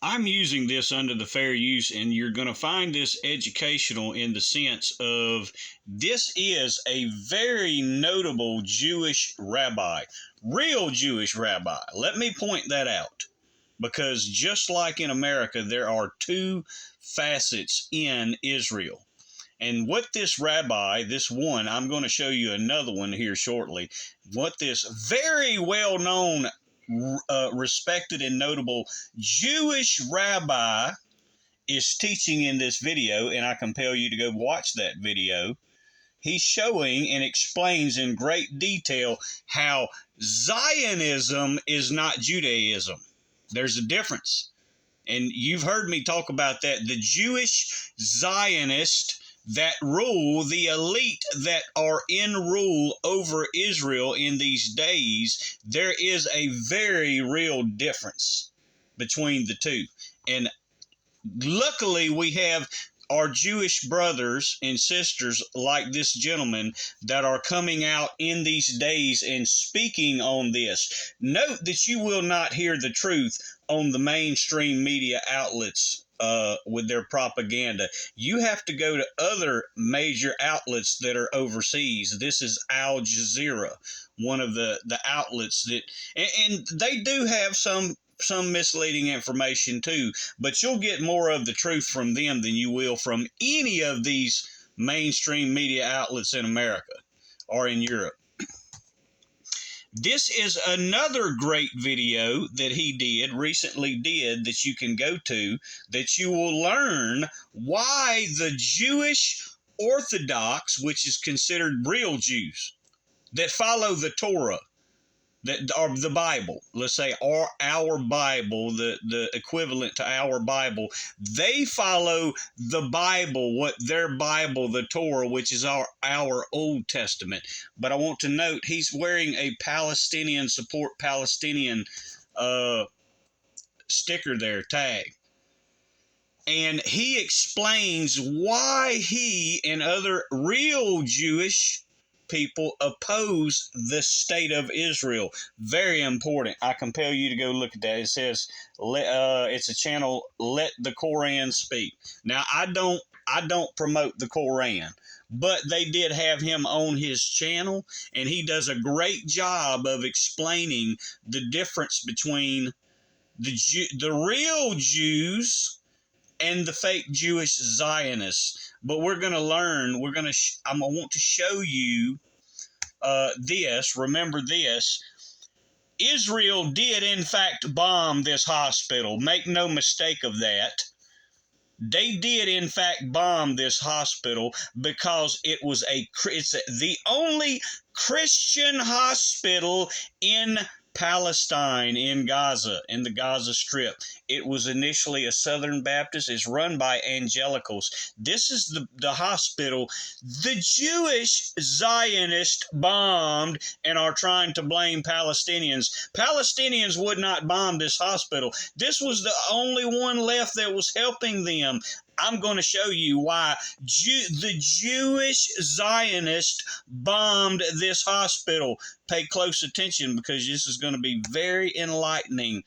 I'm using this under the fair use, and you're going to find this educational in the sense of this is a very notable Jewish rabbi, real Jewish rabbi. Let me point that out, because just like in America, there are two facets in Israel. And what this rabbi, this one, I'm going to show you another one here shortly, what this very well-known respected and notable Jewish rabbi is teaching in this video, and I compel you to go watch that video. He's showing and explains in great detail how Zionism is not Judaism. There's a difference. And you've heard me talk about that. The Jewish Zionist that rule, the elite that are in rule over Israel in these days, there is a very real difference between the two. And luckily we have our Jewish brothers and sisters like this gentleman that are coming out in these days and speaking on this. Note that you will not hear the truth on the mainstream media outlets with their propaganda. You have to go to other major outlets that are overseas. This is Al Jazeera, one of the outlets that, and they do have some misleading information too, but you'll get more of the truth from them than you will from any of these mainstream media outlets in America or in Europe. This is another great video that he recently did, that you can go to, that you will learn why the Jewish Orthodox, which is considered real Jews, that follow the Torah, that or the Bible, let's say our Bible, the equivalent to our Bible, they follow the Bible, what their Bible, the Torah, which is our Old Testament. But I want to note he's wearing a Palestinian, support Palestinian sticker there, tag. And he explains why he and other real Jewish people oppose the state of Israel. Very important. I compel you to go look at that. It says it's a channel, Let the Koran Speak. Now I don't promote the Koran, but they did have him on his channel, and he does a great job of explaining the difference between the real Jews and the fake Jewish Zionists. But we're going to learn, I want to show you this. Remember this. Israel did, in fact, bomb this hospital. Make no mistake of that. They did, in fact, bomb this hospital because it's the only Christian hospital in Palestine, in Gaza, in the Gaza Strip. It was initially a Southern Baptist. It's run by evangelicals. This is the hospital the Jewish Zionists bombed and are trying to blame Palestinians. Palestinians would not bomb this hospital. This was the only one left that was helping them. I'm going to show you why the Jewish Zionists bombed this hospital. Pay close attention, because this is going to be very enlightening.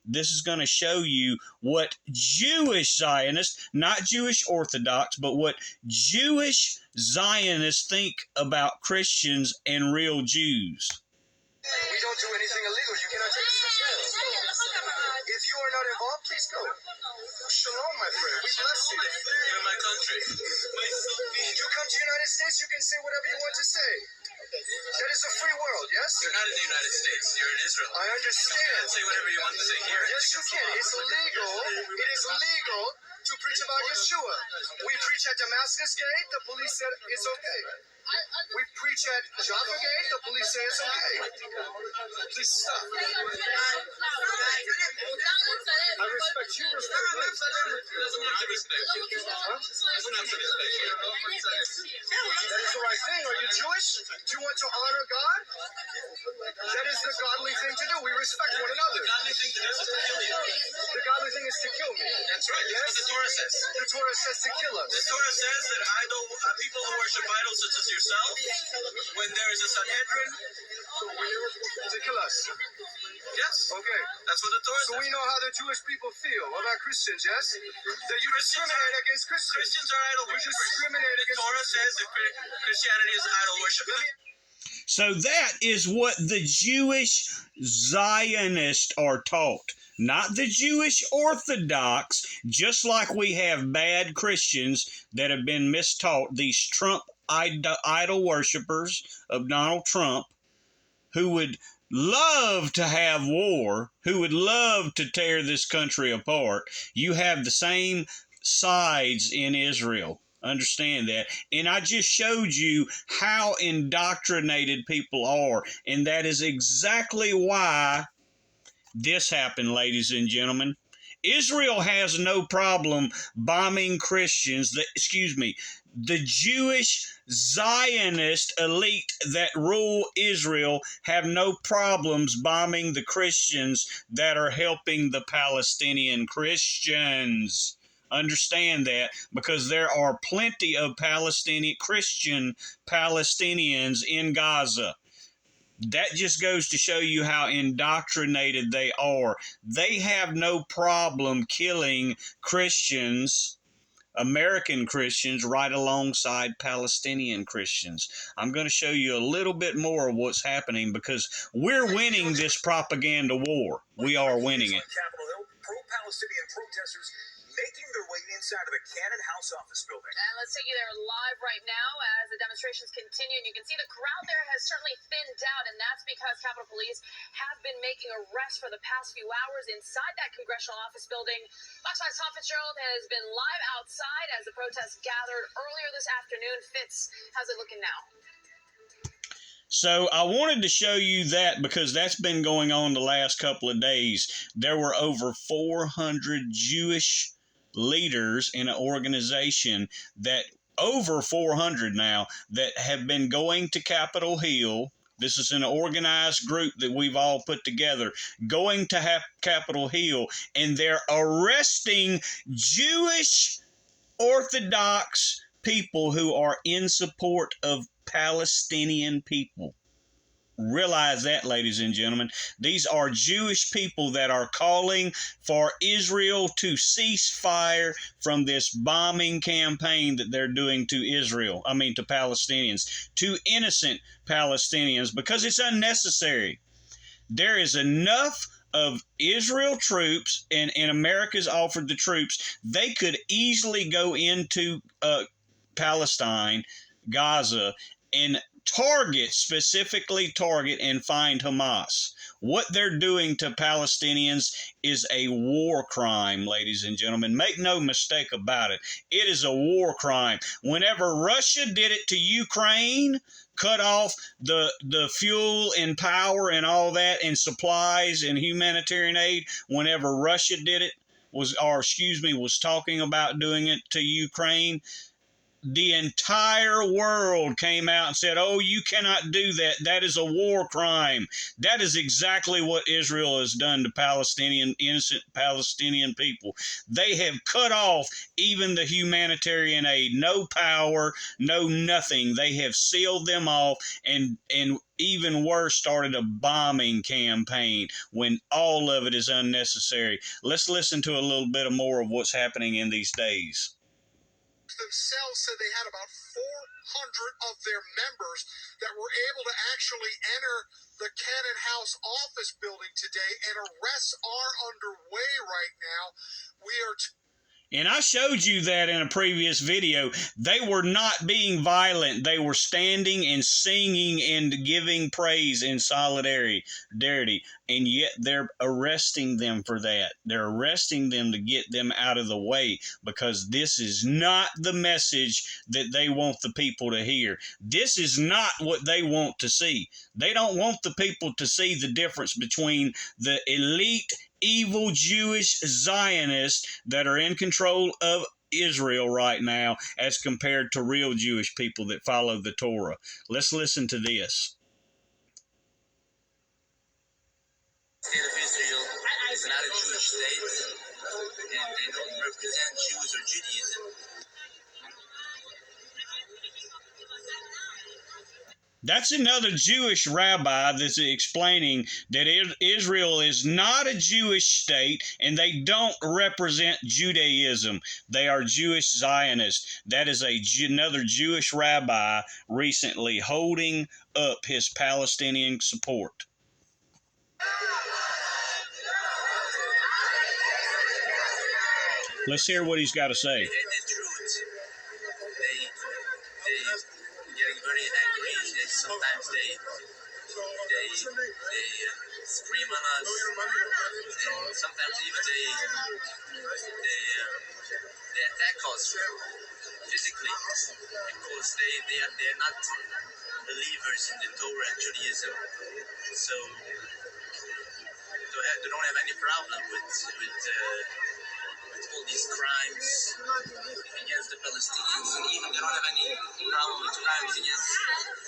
This is going to show you what Jewish Zionists, not Jewish Orthodox, but what Jewish Zionists think about Christians and real Jews. We don't do anything illegal. You cannot take us to jail. If you are not involved, please go. Shalom, my friend. We bless you. You're in my country. You come to the United States, you can say whatever you want to say. That is a free world, yes? You're not in the United States. You're in Israel. I understand. You can say whatever you want to say here. Yes, you can. It's illegal. It is illegal to preach about Yeshua. We preach at Damascus Gate. The police said it's okay. We preach at Jaffa Gate. The police say it's okay. Please stop. I respect you. Respect me. That is the right thing. Are you Jewish? Do you want to honor God? That is the godly thing to do. We respect one another. The godly thing to do is to kill you. The godly thing is to kill me. That's right. That's what the Torah says. The Torah says to kill us. The Torah says that people who worship idols such as yourself, when there is a Sanhedrin, to kill us. Yes. Okay. That's what the Torah So says. we know how the Jewish people feel. What about Christians, yes? That you discriminate against Christians. Christians are idol You worshippers. discriminate The against Torah says that Christianity is idol worship. So that is what the Jewish Zionists are taught. Not the Jewish Orthodox, just like we have bad Christians that have been mistaught, these Trump idol worshippers of Donald Trump, who would love to have war, who would love to tear this country apart. You have the same sides in Israel. Understand that. And I just showed you how indoctrinated people are. And that is exactly why this happened, ladies and gentlemen. Israel has no problem bombing Christians. The Jewish Zionist elite that rule Israel have no problems bombing the Christians that are helping the Palestinian Christians. Understand that, because there are plenty of Christian Palestinians in Gaza. That just goes to show you how indoctrinated they are. They have no problem killing Christians, American Christians, right alongside Palestinian Christians. I'm going to show you a little bit more of what's happening, because we're winning this propaganda war. We are winning it. Capitol Hill, pro-Palestinian protesters making their way inside of the Cannon House office building. And let's take you there live right now as the demonstrations continue. And you can see the crowd there has certainly thinned out, and that's because Capitol Police have been making arrests for the past few hours inside that congressional office building. Fox 5's Tom Fitzgerald has been live outside as the protests gathered earlier this afternoon. Fitz, how's it looking now? So I wanted to show you that because that's been going on the last couple of days. There were over 400 Jewish leaders in an organization, that over 400 now, that have been going to Capitol Hill. This is an organized group that we've all put together, going to Capitol Hill, and they're arresting Jewish Orthodox people who are in support of Palestinian people. Realize that, ladies and gentlemen. These are Jewish people that are calling for Israel to cease fire from this bombing campaign that they're doing to to Palestinians, to innocent Palestinians, because it's unnecessary. There is enough of Israel troops, and America's offered the troops. They could easily go into Palestine, Gaza, and specifically target and find Hamas. What they're doing to Palestinians is a war crime, ladies and gentlemen. Make no mistake about it. It is a war crime. Whenever Russia did it to Ukraine, cut off the fuel and power and all that, and supplies and humanitarian aid, whenever Russia did it, was talking about doing it to Ukraine, the entire world came out and said, oh, you cannot do that. That is a war crime. That is exactly what Israel has done to innocent Palestinian people. They have cut off even the humanitarian aid. No power, no nothing. They have sealed them off, and even worse, started a bombing campaign when all of it is unnecessary. Let's listen to a little bit more of what's happening in these days. Themselves said they had about 400 of their members that were able to actually enter the Cannon House office building today, and arrests are underway right now. We are And I showed you that in a previous video. They were not being violent. They were standing and singing and giving praise in solidarity. And yet they're arresting them for that. They're arresting them to get them out of the way, because this is not the message that they want the people to hear. This is not what they want to see. They don't want the people to see the difference between the elite evil Jewish Zionists that are in control of Israel right now as compared to real Jewish people that follow the Torah. Let's listen to this. The state of Israel is not a Jewish state, and they don't represent Jews or Judaism. That's another Jewish rabbi that's explaining that Israel is not a Jewish state and they don't represent Judaism. They are Jewish Zionists. That is another Jewish rabbi recently holding up his Palestinian support. Let's hear what he's got to say. The truth. They getting very angry. Sometimes they scream on us. And sometimes even they attack us physically because they're not believers in the Torah and Judaism. So they don't have any problem with all these crimes against the Palestinians, and even they don't have any problem with crimes against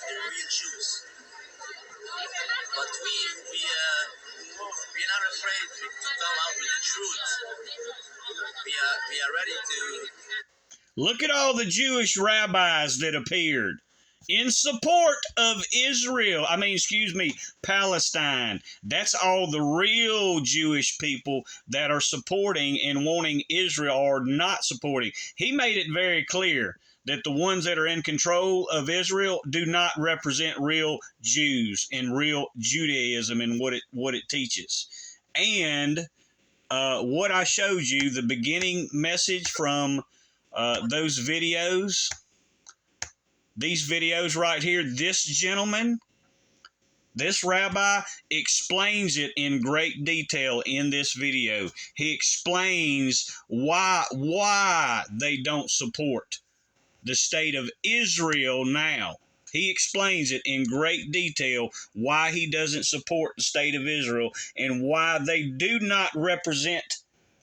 the real Jews. But we're not afraid to come out with the truth. We are ready to. Look at all the Jewish rabbis that appeared in support of Palestine. That's all the real Jewish people that are supporting and wanting Israel or not supporting. He made it very clear that the ones that are in control of Israel do not represent real Jews and real Judaism and what it teaches. And what I showed you, the beginning message from those videos, these videos right here, this gentleman, this rabbi explains it in great detail in this video. He explains why they don't support the state of Israel now. He explains it in great detail why he doesn't support the state of Israel and why they do not represent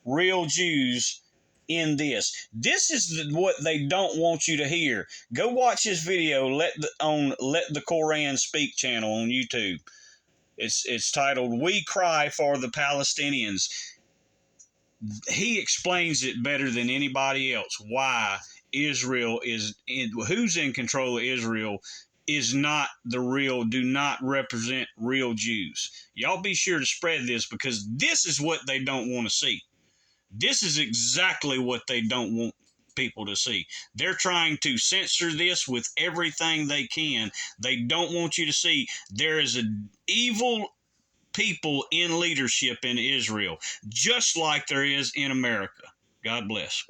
real Jews in this. This is what they don't want you to hear. Go watch this video. Let the Koran Speak channel on YouTube. It's titled "We Cry for the Palestinians." He explains it better than anybody else why Israel who's in control of Israel is not the real, do not represent real Jews. Y'all be sure to spread this because this is what they don't want to see. This is exactly what they don't want people to see. They're trying to censor this with everything they can. They don't want you to see there is an evil people in leadership in Israel, just like there is in America. God bless.